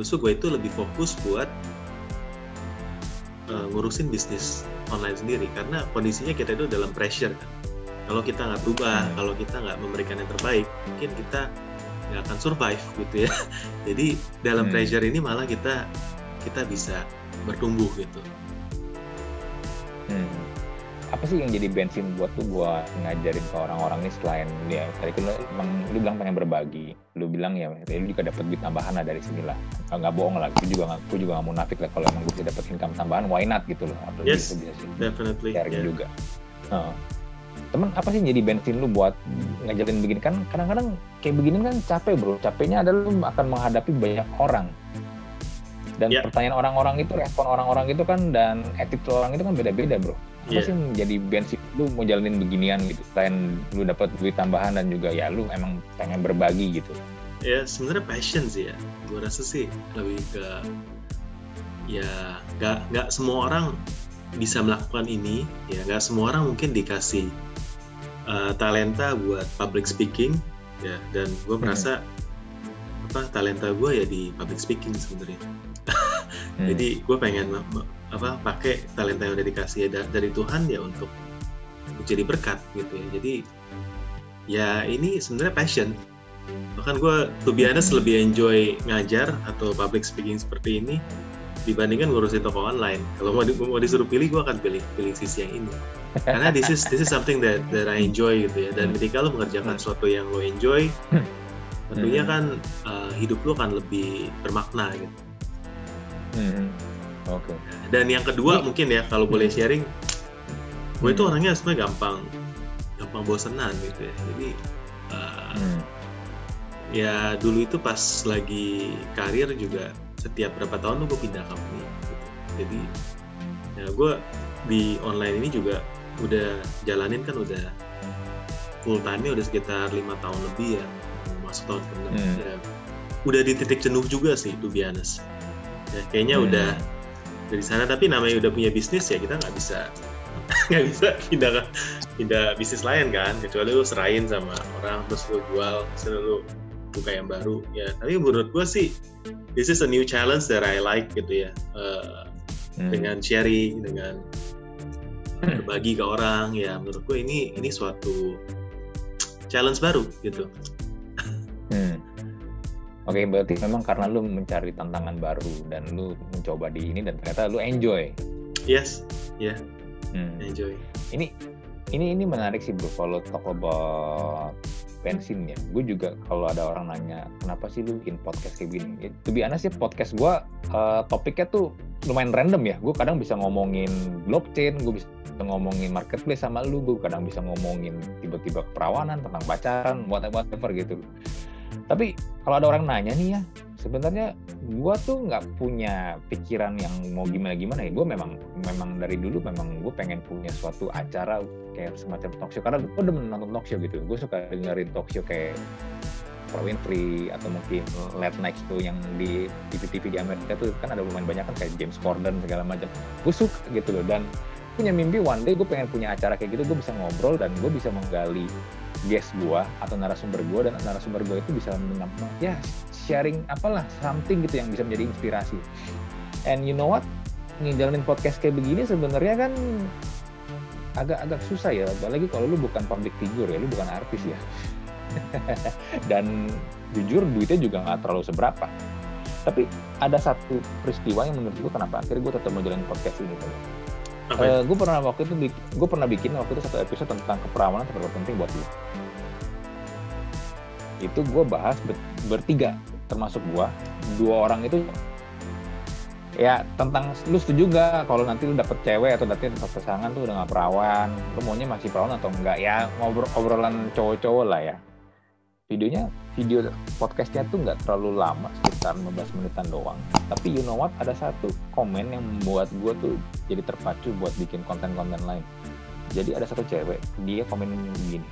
justru gue itu lebih fokus buat ngurusin bisnis online sendiri karena kondisinya kita itu dalam pressure kan. Kalau kita nggak berubah, kalau kita nggak memberikan yang terbaik, mungkin kita nggak akan survive gitu ya. Jadi dalam pressure ini malah kita bisa bertumbuh gitu. Apa sih yang jadi bensin buat ngajarin ke orang-orang ini selain ya tadi kan lu bilang pengen berbagi, lu bilang ya lu juga dapat duit tambahan lah dari sini lah, nggak bohong lah, aku juga nggak munafik lah kalau emang gue bisa dapat income tambahan, why not gitu loh, atau yes, bisa sih definitely sharing juga. Temen apa sih jadi bensin lu buat ngajarin begini kan? Kadang-kadang kayak begini kan capek bro, capeknya adalah lu akan menghadapi banyak orang dan pertanyaan orang-orang itu, respon orang-orang itu kan, dan attitude orang itu kan beda-beda bro. Apa sih menjadi bensin lu mau jalanin beginian gitu, selain lu dapat duit tambahan dan juga ya lu emang pengen berbagi gitu? Ya sebenarnya passion sih ya, gue rasa sih lebih ke ya nggak semua orang bisa melakukan ini ya, nggak semua orang mungkin dikasih talenta buat public speaking ya, dan gue merasa talenta gue ya di public speaking sebenarnya. Jadi gue pengen pakai talenta yang udah dikasih dari Tuhan ya untuk jadi berkat gitu ya. Jadi ya ini sebenarnya passion. Bahkan gue to be honest lebih enjoy ngajar atau public speaking seperti ini dibandingkan ngurusin toko online. Kalau mau disuruh pilih, gue akan pilih sisi yang ini. Karena this is something that I enjoy gitu ya. Dan ketika lo mengerjakan sesuatu yang lo enjoy, tentunya kan hidup lo akan lebih bermakna gitu. Oke. Dan yang kedua mungkin ya kalau boleh sharing, gue itu orangnya sebenarnya gampang bosenan gitu ya. Jadi ya dulu itu pas lagi karir juga setiap berapa tahun gue pindah company gitu. Jadi ya gue di online ini juga udah jalanin kan udah full time-nya udah sekitar 5 tahun lebih ya, masuk tahun ke-6 ya. Udah di titik jenuh juga sih to be honest. Ya, kayaknya udah dari sana, tapi namanya udah punya bisnis ya kita nggak bisa pindah bisnis lain kan, kecuali lu serahin sama orang terus lu jual, terus lu buka yang baru ya. Tapi menurut gue sih this is a new challenge that I like gitu ya, dengan sharing, dengan berbagi ke orang ya. Menurut gue ini suatu challenge baru gitu. Oke, berarti memang karena lu mencari tantangan baru dan lu mencoba di ini dan ternyata lu enjoy. Yes, ya, enjoy. Ini menarik sih bro, kalau talk about bensin ya. Gue juga kalau ada orang nanya kenapa sih lu bikin podcast kayak gini, to be honest sih podcast gue topiknya tuh lumayan random ya. Gue kadang bisa ngomongin blockchain, gue bisa ngomongin marketplace sama lu, gue kadang bisa ngomongin tiba-tiba keperawanan, tentang pacaran, whatever gitu. Tapi kalau ada orang nanya nih ya, sebenarnya gue tuh nggak punya pikiran yang mau gimana-gimana ya. Gue memang dari dulu memang gue pengen punya suatu acara kayak semacam talk show, karena gue udah nonton talk show gitu. Gue suka dengerin talk show kayak Oprah Winfrey atau mungkin late night show yang di TV-TV di Amerika tuh kan ada lumayan banyak kan, kayak James Corden segala macam. Gue suka gitu loh, dan punya mimpi one day gue pengen punya acara kayak gitu. Gue bisa ngobrol dan gue bisa menggali guest gue atau narasumber gue, dan narasumber gue itu bisa ya sharing apalah something gitu yang bisa menjadi inspirasi. And you know what, ngejalanin podcast kayak begini sebenarnya kan agak susah ya, apalagi kalau lu bukan public figure ya, lu bukan artis ya. Dan jujur duitnya juga nggak terlalu seberapa. Tapi ada satu peristiwa yang menurut gue kenapa akhirnya gue tetap menjalani podcast ini. Gue pernah bikin waktu itu satu episode tentang keperawanan seberapa penting buat lu. Itu gue bahas bertiga, termasuk gue, 2 orang itu ya tentang lu setuju nggak kalau nanti lu dapet cewek atau dapet pasangan tuh udah nggak perawan, lu maunya masih perawan atau enggak ya, obrolan cowok-cowok lah ya. Video podcastnya tuh nggak terlalu lama, sekitar 15 menitan doang. Tapi you know what, ada satu komen yang membuat gue tuh jadi terpacu buat bikin konten-konten lain. Jadi ada satu cewek, dia komen gini,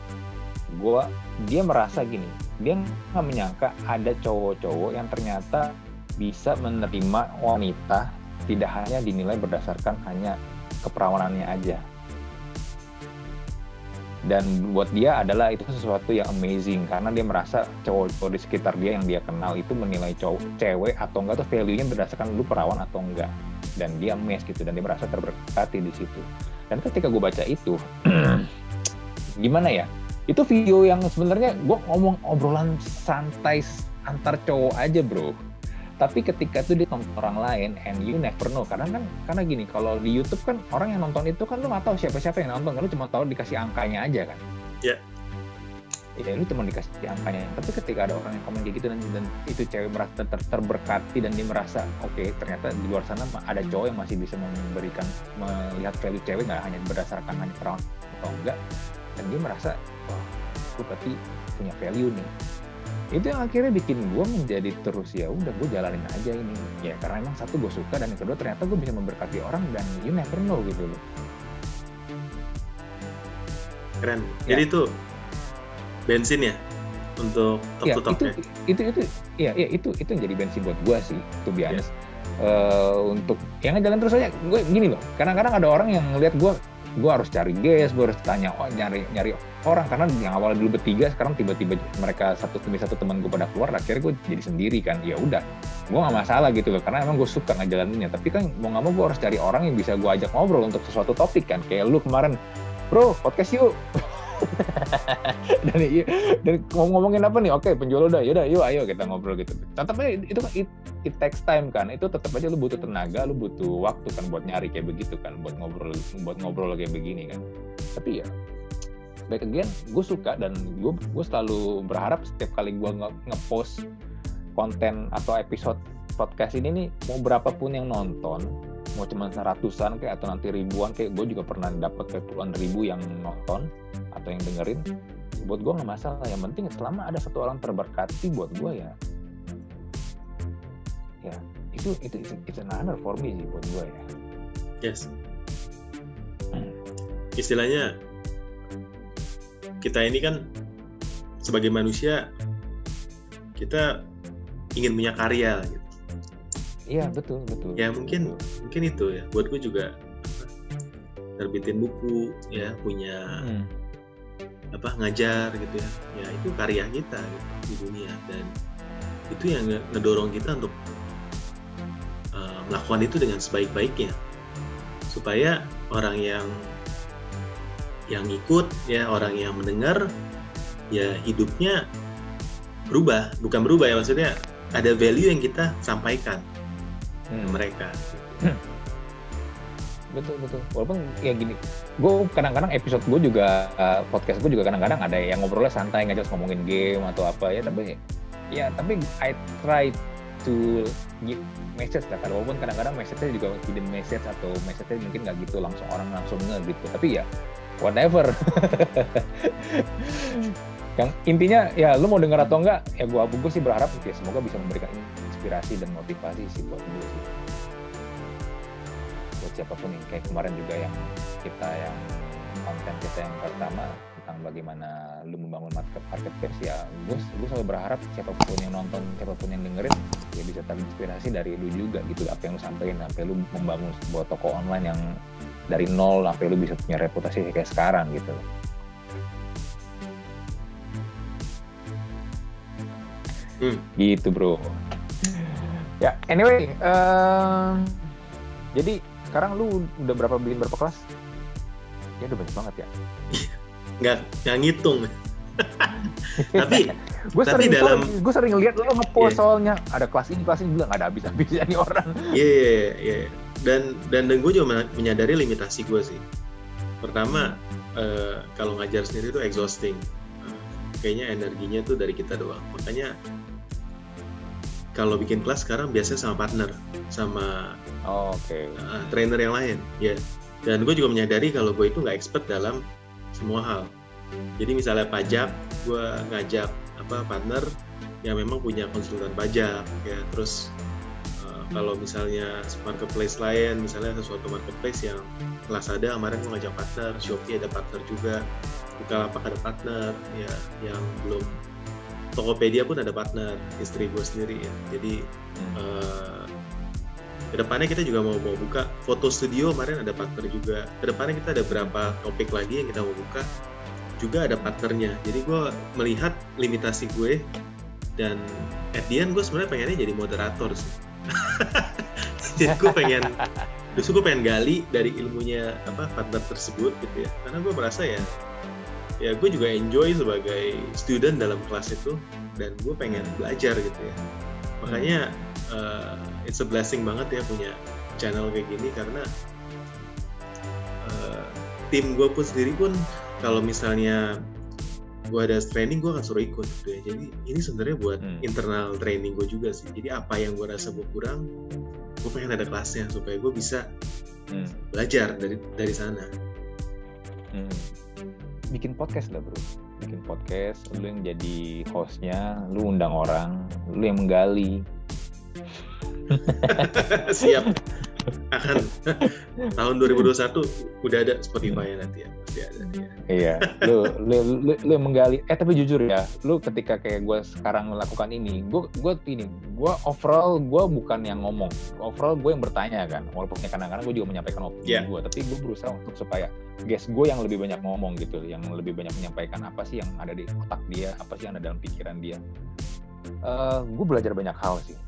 dia merasa gini, dia nggak menyangka ada cowok-cowok yang ternyata bisa menerima wanita tidak hanya dinilai berdasarkan hanya keperawanannya aja. Dan buat dia adalah itu sesuatu yang amazing karena dia merasa cowok-cowok di sekitar dia yang dia kenal itu menilai cewek atau enggak tuh value-nya berdasarkan lu perawan atau enggak, dan dia amazed gitu dan dia merasa terberkati di situ. Dan ketika gue baca itu gimana ya, itu video yang sebenarnya gue ngomong obrolan santai antar cowok aja bro, tapi ketika itu ditonton orang lain and you never know, karena gini, kalau di YouTube kan orang yang nonton itu kan lu nggak tahu siapa yang nonton, kan lu cuma tahu dikasih angkanya aja kan. Iya. Ya lu cuma dikasih angkanya, tapi ketika ada orang yang komen kayak gitu dan itu cewek merasa terberkati dan dia merasa oke, ternyata di luar sana ada cowok yang masih bisa melihat value cewek nggak hanya berdasarkan hanya perawan atau enggak, dan dia merasa wah, gue berarti punya value nih. Itu yang akhirnya bikin gue menjadi terus ya udah gue jalanin aja ini ya, karena emang satu gue suka dan yang kedua ternyata gue bisa memberkati orang dan you never know gitu loh. Keren. Ya. Jadi itu bensin ya untuk top-topnya. Itu yang jadi bensin buat gue sih, to be honest. Untuk yang jalan terus aja gue gini loh. Kadang-kadang ada orang yang ngelihat gue harus cari guest, gue harus tanya nyari orang, karena yang awal dulu bertiga sekarang tiba-tiba mereka satu teman gue pada keluar, akhirnya gue jadi sendiri kan. Ya udah, gue nggak masalah gitu loh, karena emang gue suka ngejalaninnya. Tapi kan mau nggak mau gue harus cari orang yang bisa gue ajak ngobrol untuk sesuatu topik kan, kayak lu kemarin, bro podcast yuk. dan ngomongin apa nih? Oke, penjual udah, yaudah yuk ayo kita ngobrol gitu. Tetap aja itu kan it takes time kan, itu tetap aja lu butuh tenaga, lu butuh waktu kan buat nyari kayak begitu kan, buat ngobrol kayak begini kan. Tapi ya back again, gue suka dan gue selalu berharap setiap kali gue nge-post konten atau episode podcast ini nih, mau berapapun yang nonton, mau cuma seratusan kayak atau nanti ribuan, kayak gue juga pernah dapat puluhan ribu yang nonton atau yang dengerin, buat gue nggak masalah. Yang penting selama ada satu orang terberkati buat gue ya itu it's an honor for me sih buat gue ya. Yes. Istilahnya kita ini kan sebagai manusia kita ingin punya karya gitu. Iya betul. Ya mungkin itu ya. Buat gue juga terbitin buku ya, punya ngajar gitu ya. Ya itu karya kita gitu, di dunia, dan itu yang ngedorong kita untuk melakukan itu dengan sebaik-baiknya supaya orang yang ikut ya, orang yang mendengar ya hidupnya bukan berubah ya, maksudnya ada value yang kita sampaikan ke mereka. Betul. Walaupun ya gini, gue kadang-kadang episode gue juga podcast gue juga kadang-kadang ada yang ngobrolnya santai, nggak jelas ngomongin game atau apa ya, tapi I try to give message lah, walaupun kadang-kadang message-nya juga hidden message atau message-nya mungkin nggak gitu langsung gitu, tapi ya whatever. Yang intinya ya lu mau dengar atau enggak ya, gue sih berharap ya semoga bisa memberikan inspirasi dan motivasi sih buat lu sih, buat siapapun yang kayak kemarin juga yang konten kita yang pertama tentang bagaimana lu membangun marketplace ya, gue selalu berharap siapapun yang nonton, siapapun yang dengerin ya bisa terinspirasi dari lu juga gitu, apa yang lu sampaikan sampai lu membangun sebuah toko online yang dari nol sampai lu bisa punya reputasi kayak sekarang gitu. Gitu bro. Ya anyway, jadi sekarang lu udah bikin berapa kelas? Ya udah banyak banget ya. Nggak ngitung. tapi gue sering lihat lu nge-post soalnya ada kelas ini bilang nggak ada habis-habisnya nih orang. Iya. Dan gue juga menyadari limitasi gue sih. Pertama, kalau ngajar sendiri itu exhausting. Kayaknya energinya tuh dari kita doang. Makanya kalau bikin kelas sekarang biasanya sama partner, sama trainer yang lain. Ya. Dan gue juga menyadari kalau gue itu nggak expert dalam semua hal. Jadi misalnya pajak, gue ngajak partner yang memang punya konsultan pajak, ya. Terus kalau misalnya marketplace lain, misalnya sesuatu marketplace yang Lazada kemarin gue ngajak partner, Shopee ada partner juga, Bukalapak ada partner, ya yang belum Tokopedia pun ada partner, istri gue sendiri ya. Jadi kedepannya kita juga mau buka foto studio, kemarin ada partner juga. Kedepannya kita ada berapa topik lagi yang kita mau buka, juga ada partnernya. Jadi gue melihat limitasi gue, dan at the end gue sebenarnya pengennya jadi moderator sih. Jadi gue pengen gali dari ilmunya partner tersebut gitu ya. Karena gue merasa ya gue juga enjoy sebagai student dalam kelas itu, dan gue pengen belajar gitu ya. Makanya it's a blessing banget ya punya channel kayak gini, karena tim gue pun sendiri pun kalau misalnya gue ada training gue akan suruh ikut gitu ya. Jadi ini sebenarnya buat internal training gue juga sih. Jadi apa yang gue rasa gue kurang, gue pengen ada kelasnya supaya gue bisa belajar dari sana. Bikin podcast lah bro, bikin podcast, lu yang jadi hostnya, lu undang orang, lu yang menggali. Siap. Akan tahun 2021 udah ada Spotify nanti ya, pasti ada ya. Iya, lu yang menggali. Tapi jujur ya, lu ketika kayak gue sekarang melakukan ini, gue overall gue bukan yang ngomong, overall gue yang bertanya kan, walaupun kadang-kadang gue juga menyampaikan opini gue, tapi gue berusaha untuk supaya guest gue yang lebih banyak ngomong gitu, yang lebih banyak menyampaikan apa sih yang ada di otak dia, apa sih yang ada dalam pikiran dia. Gue belajar banyak hal sih.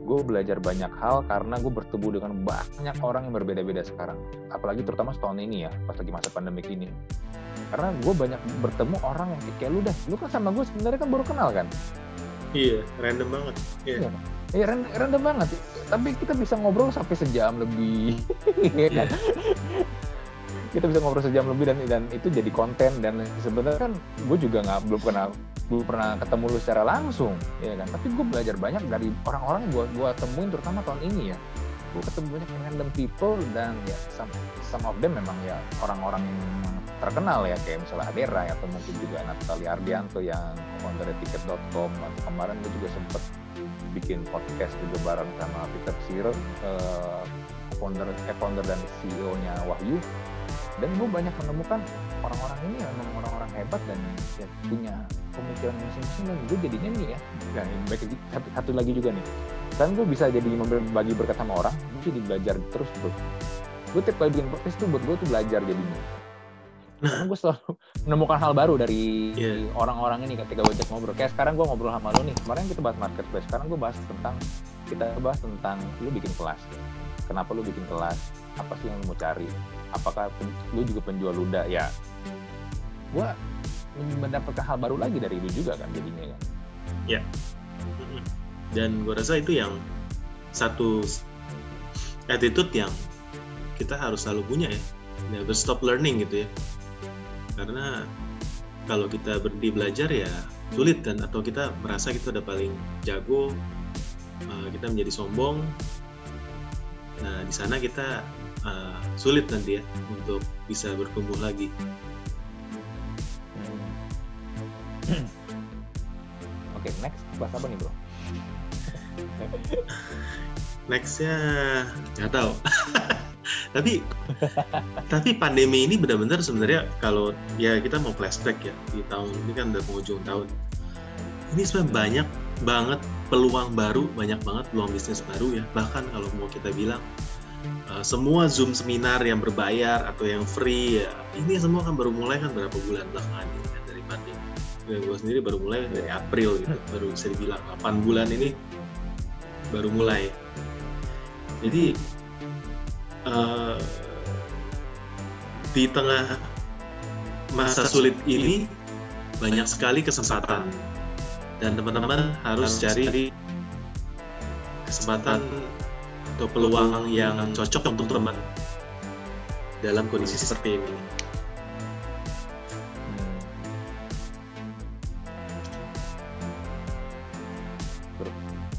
Gue belajar banyak hal karena gue bertemu dengan banyak orang yang berbeda-beda sekarang. Apalagi terutama setahun ini ya, pas lagi masa pandemik ini. Karena gue banyak bertemu orang yang kayak lu dah. Lu kan sama gue sebenarnya kan baru kenal kan? Iya, random banget. Iya, random banget. Tapi kita bisa ngobrol sampai sejam lebih. Kan? Kita bisa ngobrol sejam lebih dan itu jadi konten. Dan sebenarnya kan gue juga belum pernah ketemu lu secara langsung, ya kan? Tapi gue belajar banyak dari orang-orang yang gue temuin, terutama tahun ini ya. Gue ketemu banyak random people, dan ya some of them memang ya orang-orang yang terkenal ya, kayak misalnya Adera atau mungkin juga Natalia Ardianto yang founder tiket.com, atau kemarin gue juga sempet bikin podcast juga bareng sama Peter Sir, founder dan CEO-nya Wahyu. Dan gue banyak menemukan orang-orang ini memang orang-orang hebat dan ya, punya pemikiran masing-masing, dan gue jadinya nih ya, dan baik satu lagi juga nih, kan gue bisa jadi membagi berkat sama orang, gue jadi belajar terus bro. Gue tiap kali bikin podcast tuh buat gue tuh belajar jadinya, karena gue selalu menemukan hal baru dari orang-orang ini ketika gue ngobrol. Kayak sekarang gue ngobrol sama lo nih, kemarin kita bahas marketplace, sekarang gue bahas tentang lu bikin kelas. Kenapa lu bikin kelas? Apa sih yang lu mau cari? Apakah lu juga penjual ludah? Ya, gue mendapatkan hal baru lagi dari lu juga kan jadinya kan. Ya. Dan gue rasa itu yang satu attitude yang kita harus selalu punya ya. Never stop learning gitu ya. Karena kalau kita berhenti belajar ya sulit kan, atau kita merasa kita udah paling jago, kita menjadi sombong. Nah, di sana kita sulit nanti ya untuk bisa bertumbuh lagi. Oke, next bahas apa nih bro? Nextnya nggak tahu. tapi pandemi ini benar-benar sebenarnya kalau ya kita mau flashback ya, di tahun ini kan udah penghujung tahun. Ini sebenarnya banyak banget peluang baru, banyak banget peluang bisnis baru ya. Bahkan kalau mau kita bilang semua Zoom seminar yang berbayar atau yang free ya, ini semua kan baru mulai kan berapa bulan belakangan ini kan dari pandemi. Ya, gue sendiri baru mulai dari April gitu, baru bisa dibilang 8 bulan ini baru mulai. Jadi di tengah masa sulit ini banyak sekali kesempatan, dan teman-teman harus cari kesempatan atau peluang yang cocok untuk teman dalam kondisi seperti ini.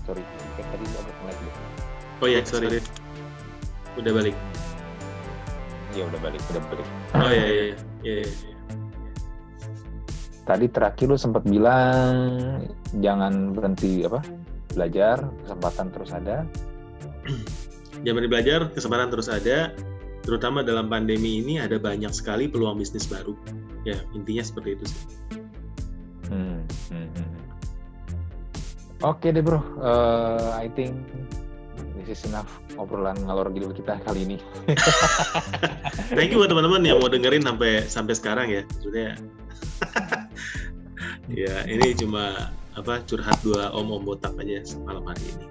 Sorry, kayak tadi agak nge-lag gitu. Oh iya, sorry. Udah balik. Iya, udah balik. Oh iya. Tadi terakhir lu sempat bilang jangan berhenti belajar, kesempatan terus ada. Zaman belajar, kesempatan terus ada, terutama dalam pandemi ini ada banyak sekali peluang bisnis baru. Ya, intinya seperti itu sih. Oke deh bro, I think this is enough obrolan ngalor ngidul kita kali ini. Thank you buat teman-teman yang mau dengerin sampai sekarang ya. Maksudnya ya ini cuma curhat dua om botak aja malam hari ini.